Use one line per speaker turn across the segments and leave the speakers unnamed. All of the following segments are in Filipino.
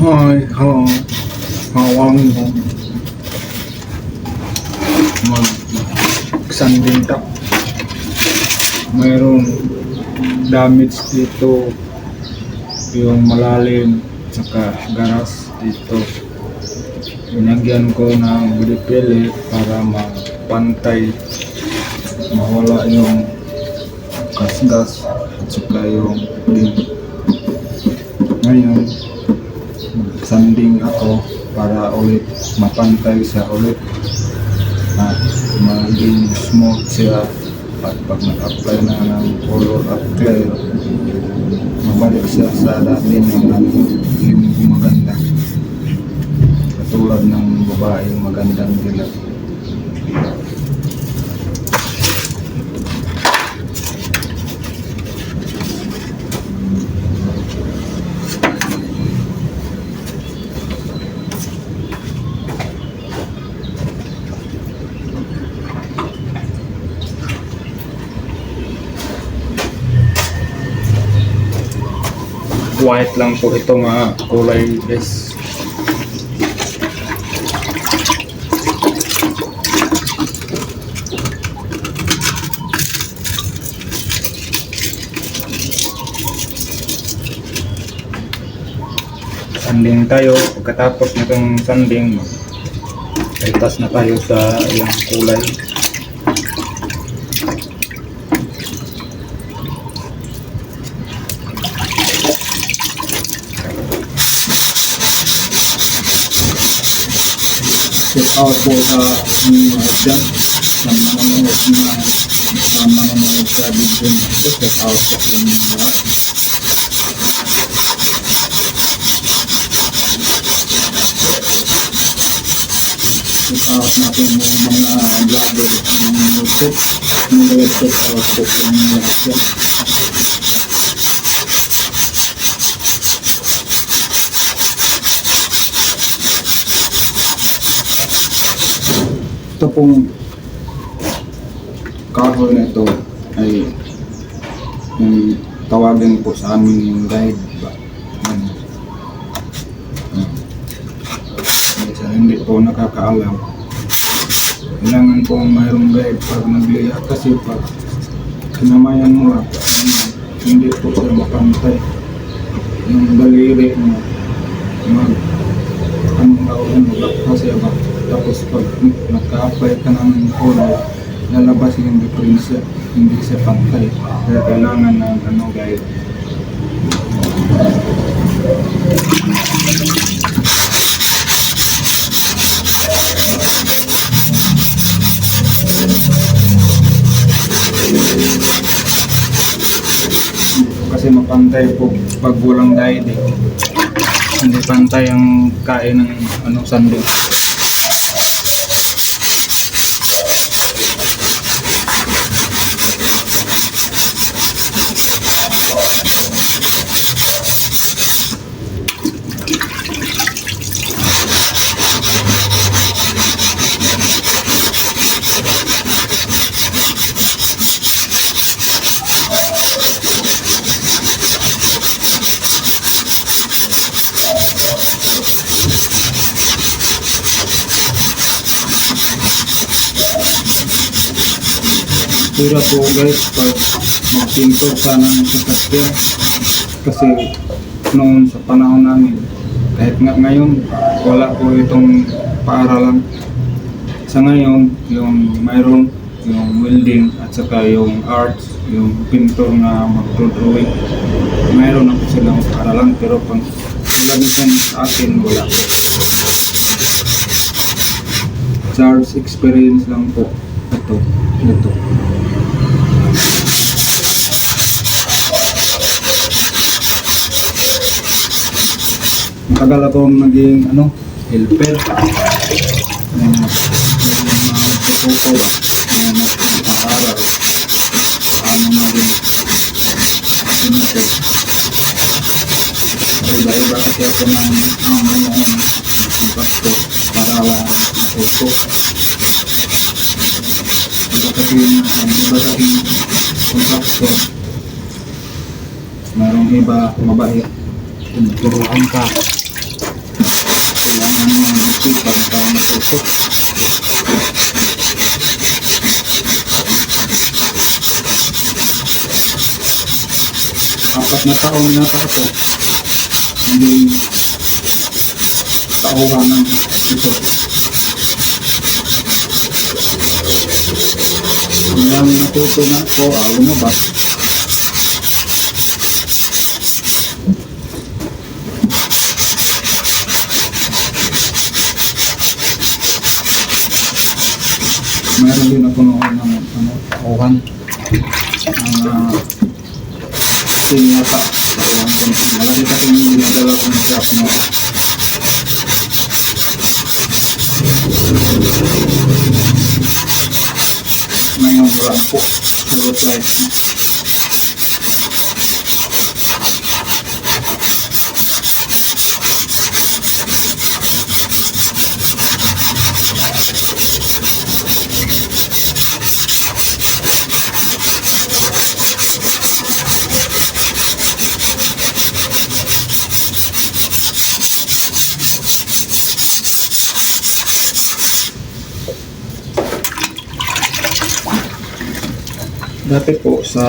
Hi, how are you? Mag-sanding tap. Mayroong damage dito, yung malalim, saka garas dito. Binagyan ko ng bilipili para mapantay, mawala yung gasgas at saka yung lim. Ngayon, sanding ako para ulit mapantay siya ulit at maging smooth siya, at pag nag-apply na ng color at clear, mabalik siya sa dati ng maganda, katulad ng babaeng magandang dilag. White lang po ito mga kulay guys. Sanding tayo. Pagkatapos nitong sanding, itas na tayo sa yung kulay. Check out po sa dyan, sa manonood sa video nito. Check out po yung lahat. Check out natin yung mga vlogger ng YouTube. Check out po yung lahat dyan. Ito pong kahoy na ito ay yung tawagin po sa amin yung guide ba? Hindi po nakakaalam, kailangan po mayroong guide pag nagliya, kasi pag kinamayan mo hindi po siya mapantay yung daliri mo, kasi tapos pag nagka-apply ka ng color, lalabas yung diferensya, hindi siya pantay. Kaya kailangan ng guide. Kasi mapantay po pag walang guide eh. Hindi pantay ang kain ng sanding. Pira po guys pag magpintor ka ng sasakyan, kasi noon sa panahon namin, kahit nga ngayon wala po itong paaralan. Sa ngayon yung mayroon yung welding at saka yung arts, yung pintor na magdodrawing, mayroon na po silang paaralan, pero pag tulad nito sa akin wala po. Charles experience lang po ito. Matagal akong naging helper. Tutuko ba? Nag-aaral. Paano maging pinito. Iba-iba kasi ako ng kontraktor para matuto. Iba kasing kontraktor. Merong iba mabait. Turuan ka. ano ang masipag para matuto. Apat na taon na ako, hindi tauhan ng ito. Kaya natuto na ako, lumabas. Meron din ako noon ng tauhan. Ang sinyata. Malaki kasi yung ginagala ko ng shop mo. Ngayon wala na po. Puro price na. Dati po sa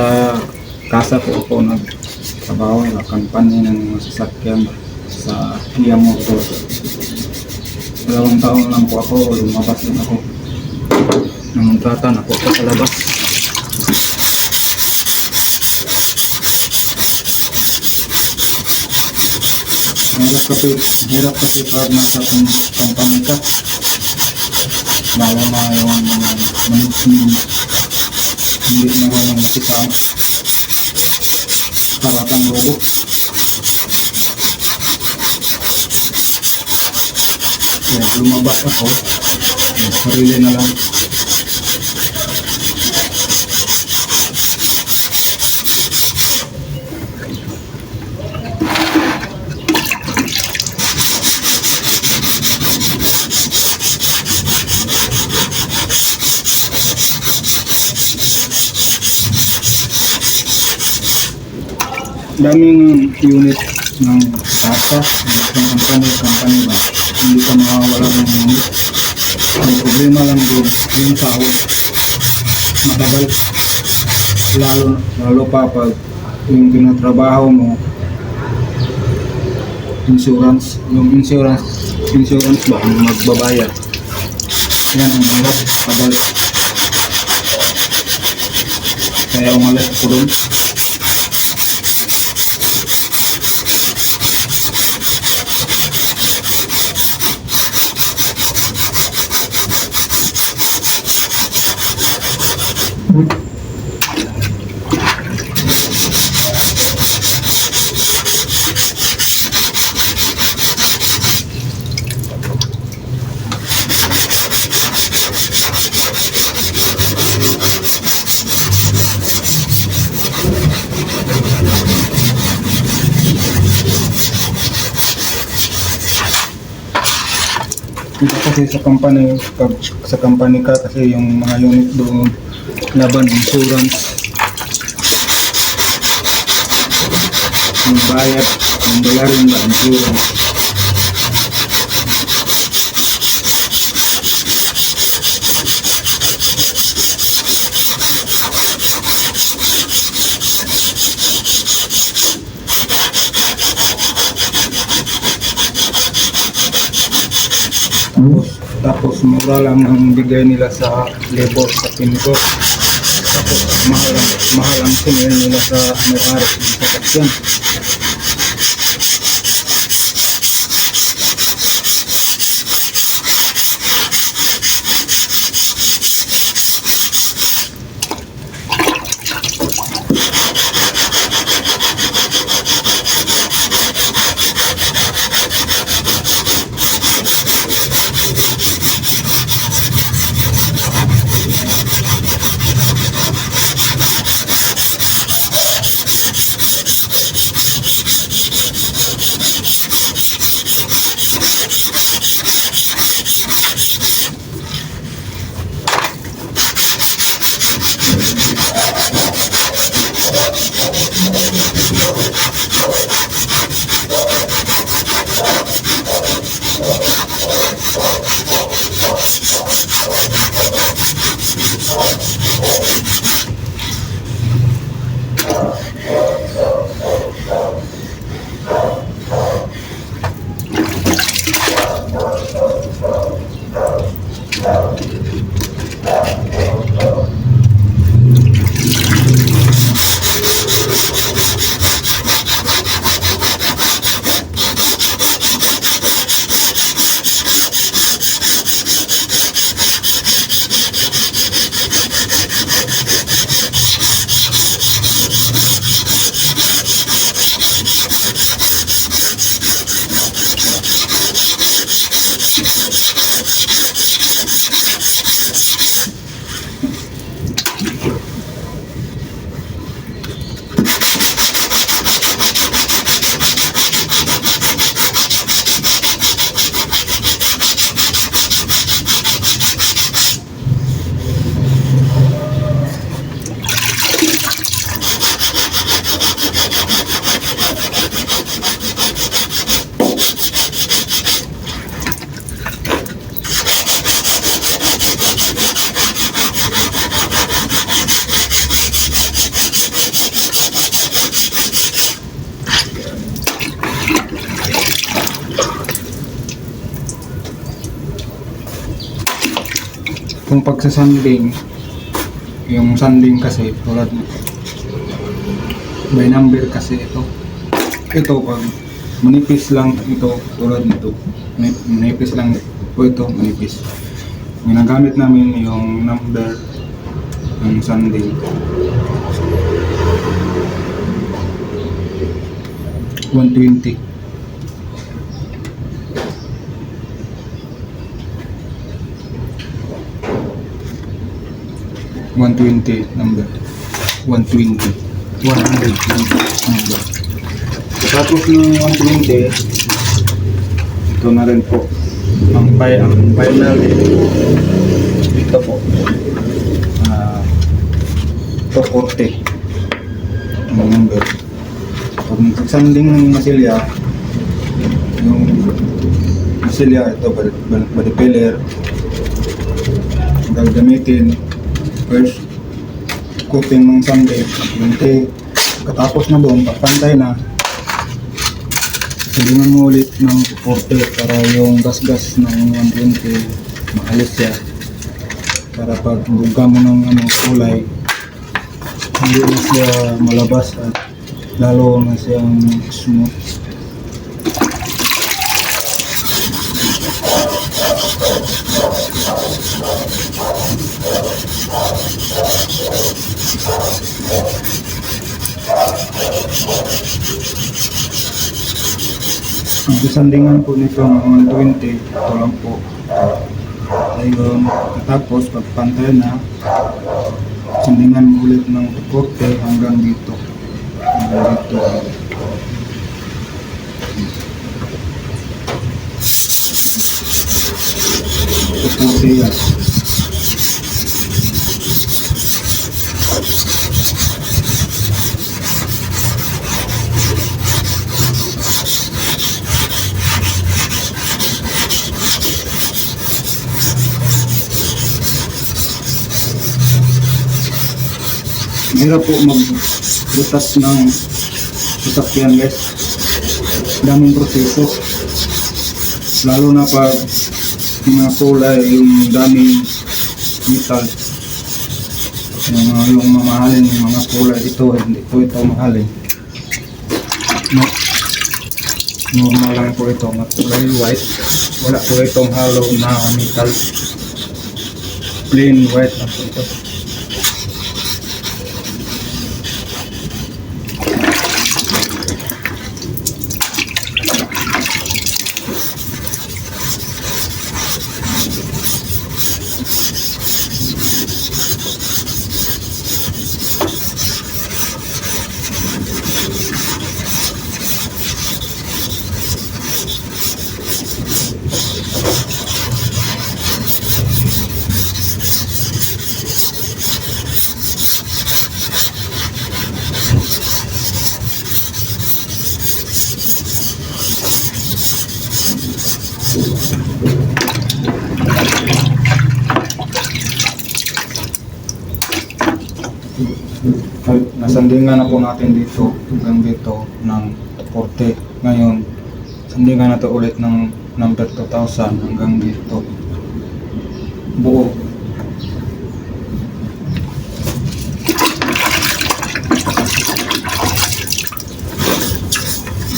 kasa po ako nagtrabaho sa kampanya ng sasakyan sa Kia Motor. 2 taon lang po ako, lumabas din ako. Namuntrata na po sa labas. Hirap kasi pag nasa kampanya ka. Bawa mga yung management. Hindi na walang makita paratang logo. Kaya lumabas ako, sarili na lang. Daming unit ng kasa, ng company ba, hindi ka makawala ng unit. Ang problema lang doon, yung sahod, matagal. Lalo pa pag yung tinatrabaho mo, insurance ba ang magbabayad. Yan ang hirap, pabalik. Kaya umalis ko doon. Ito kasi sa company ka kasi yung mga unit doon laban insurance, yung bayad, yung dala rin na insurance. Tapos mura lang ang bigay nila sa labor sa pinto. Tapos mahal ang singil nila sa may-ari ng sasakyan. kung pagsasanding, yung sanding kasi tulad nito, may number kasi ito. Ito pag manipis lang ito, tulad nito, manipis lang po ito, manipis. Ginagamit namin yung number ng sanding. 120. 120 number. 120. 120 number. Tapos ng 120, ito na rin po. Ang final dito po. Ito 40. Ang number. Pag nagsanding ng masilya, yung masilya, ito body filler, gagamitin first coating ng sanding, katapos na doon, papantay na, sandingan mo ulit ng 40 para yung gas-gas ng 120 maalis siya, para pag buga mo ng kulay, hindi na siya malabas at lalo na siyang smooth. Ang sandingan po nito ng 120, ito lang po. Ayun, tapos pagpantay na, sandingan ulit ng 40 hanggang dito. Hanggang dito. Ito 40 yan. Mahirap po mag-butas ng sasakyan guys. Daming proseso. Lalo na pag mga kulay, yung daming metal. Yung mamahalin yung mga kulay ito, hindi po ito mahalin. No. Normal lang po ito, kulay white. Wala po itong hollow na metal. Plain white lang po ito. Nasandingan na po natin dito hanggang dito ng 40. Ngayon, sandingan na to ulit ng number 2000 hanggang dito. Buo.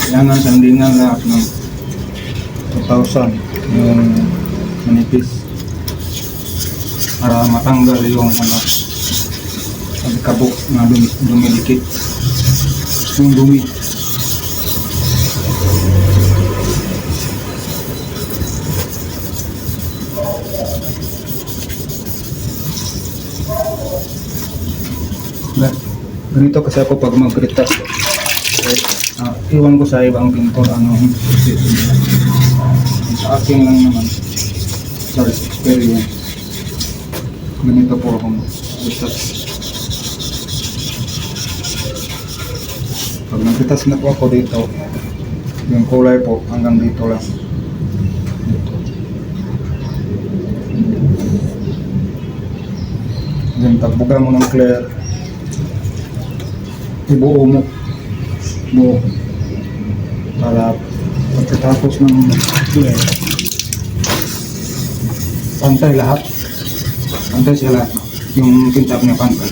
Kailangan sandingan lahat ng 2000 yung manipis para matanggal yung ang kabuk na dumidikit yung dumi. Ganito kasi ako pag mag-retouch. Iwan ko sa ibang pintor sa akin lang naman sa experience. Ganito po ako mag-retouch. Pag nagpitas na po ako dito, yung kulay po hanggang dito lang. Then pagbuga mo ng clear, ibuo mo. Buo. Para pagkatapos ng clear, pantay lahat. Pantay sila. Yung kintap niya pantay.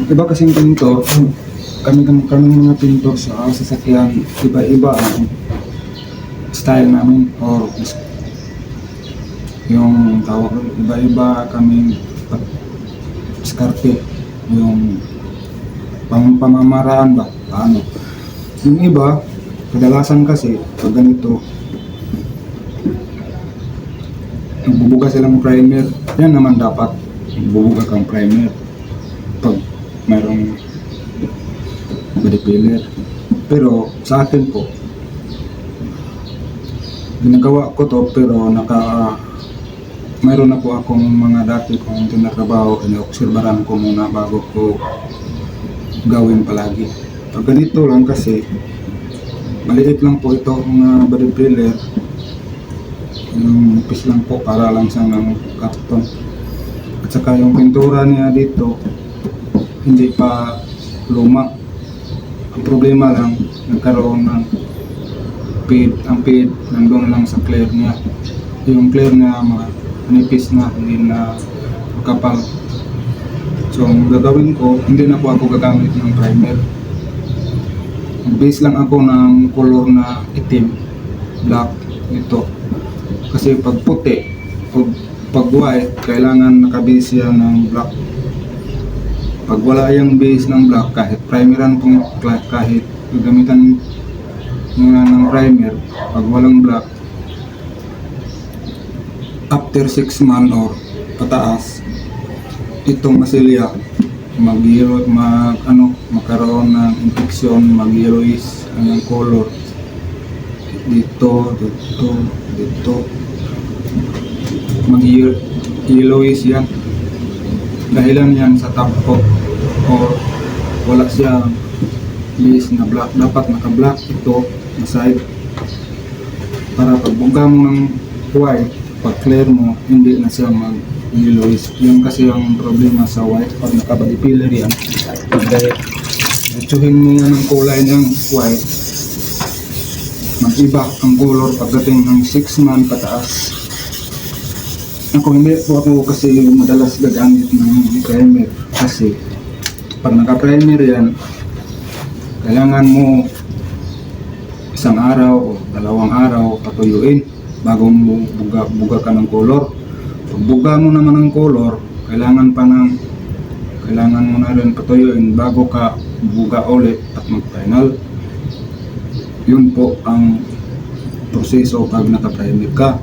Iba kasing pinto, kami mga pinto sa sasakyan, iba-iba ang style namin or yung tawag, iba-iba kami diskarte, yung pamamaraan ba, paano. Yung iba, kadalasan kasi, pag ganito, nagbubuga silang primer, yan naman dapat, nagbubuga kang primer. Pag mayroong body filler. Pero sa akin po, ginagawa ko to pero mayroon na po akong mga dati kong tinatrabaho, inoobserbahan ko muna bago ko gawin palagi. Pag ganito lang kasi, maliit lang po ito ng body filler. Yung nipis lang po para lang sa ng karton. At saka yung pintura niya dito, hindi pa luma. Ang problema lang, nagkaroon ng ang feed nandun lang sa clear niya. Yung clear niya manipis na, hindi na makapal. So ang gagawin ko, hindi na po ako gagamit ng primer. Base lang ako ng color na itim, black, ito. Kasi pag puti, pag white, kailangan nakabase yan ng black. Pag wala yung base ng black, kahit primeran kung kahit gamitan muna ng primer, pag walang black, after 6 months or pataas, itong masilya magkaroon ng infection, mag-yellowish ang color dito, mag-yellowish yan. Dahilan yan sa top coat or wala siyang base na black. Dapat naka-black ito na side para pag buga mo ng white, pag clear mo, hindi na siya mag-yellowish. Yun kasi ang problema sa white. Pag naka-body filler yan, pag diretsuhin mo yan ng kulay ng white, mag-iba ang color pagdating ng 6 months pataas. Ako hindi po ako kasi madalas gagamit ng primer kasi pag naka-primer yan, kailangan mo 1 araw o 2 araw patuyuin bago mo buga ka ng color. Pag buga mo naman ng color, kailangan mo na rin patuyuin bago ka buga ulit at mag-final. Yun po ang proseso pag naka-primer ka.